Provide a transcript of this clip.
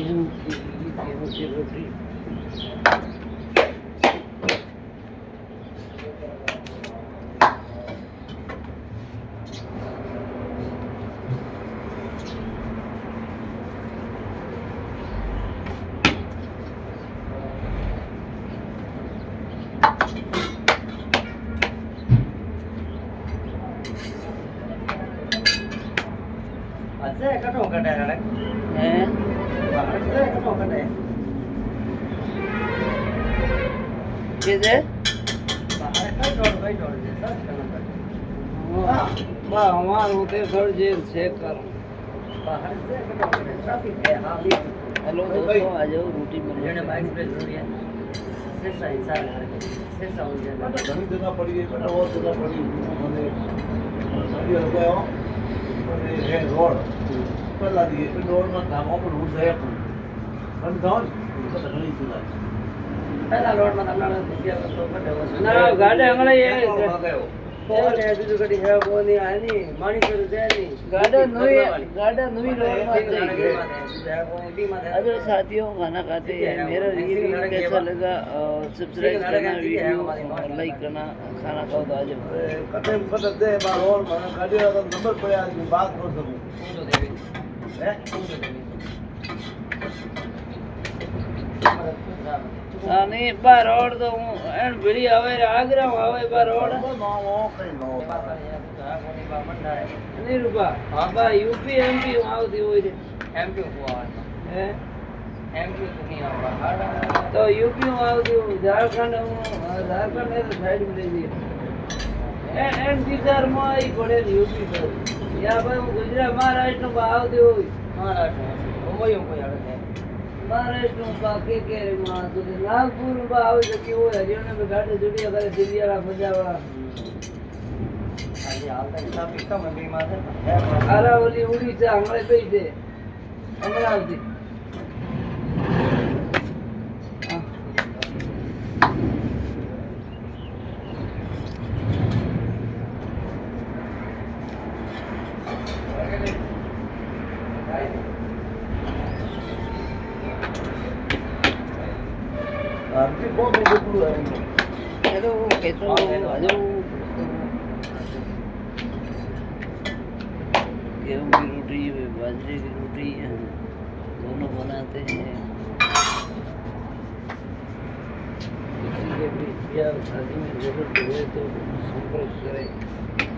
गेहूं की रोटी अच्छा कटो कटे रे है अच्छा कटो कटे किधर बाहर कई डोर जे सब करना बा हमारू ते थोड़ी जेल चेक करो बाहर से कटो कटे ट्रैफिक है हावी हेलो दोस्तों आ जाओ रोटी मिल जेने बाइक पे जोड़ी है सिर्फ इंसान करके सिर्फ हो जाए घणी जगह पड़ी है बेटा और जगह पड़ी मैंने गाड़ी लगाया मैंने है रोड पर ला दिए फिर रोड में धामों पर रूट है अपन समझ तो घणी सुना पहला लोड में हमने दिया तो कटे हो ना गाड़े अंगड़े ये कौन है दूसरी गाड़ी है वो नहीं है नहीं मानी से रुपया नहीं गाड़ा नुई रोड में जाएगी अगर अगर साथियों खाना खाते हैं मेरा वीडियो कैसा लगा सब्सक्राइब करना वीडियो और लाइक करना खाना खाओ तो आ जाओ कटे पता दे बार और मैंने गाड़ी का नंबर पड़ा आज बात कर सकूं है नहीं बार रोड तो एंड बड़ी आवे आगरा आवे बार रोड नो कहीं नो नहीं रुपा हां बा यूपी एमपी आवती होई रे एमपी हुआ है एमपी तो नहीं आवा तो यूपी आवती हो झारखंड है तो साइड में ले लीजिए एंड बिहार में आई पड़े यूपी तो या भाई गुजरात महाराष्ट्र में आवती होई महाराष्ट्र मुंबई में कोई आड़े है महाराष्ट्र में बाकी के मां तो नागपुर में आवे तो की हो हरियाणा में गाड़ी जुड़ी करे दिल्ली वाला मजा वाला आज हाल तक सब कम है बीमा से अरावली उड़ीसा हमारे पे थे अमरावती आरती बहुत बड़ू है हेलो कैसे हो हेलो गेहूं की रोटी बाजरे की रोटी दोनों बनाते हैं किसी के भी या शादी में जरूरत हुए तो संपर्क करें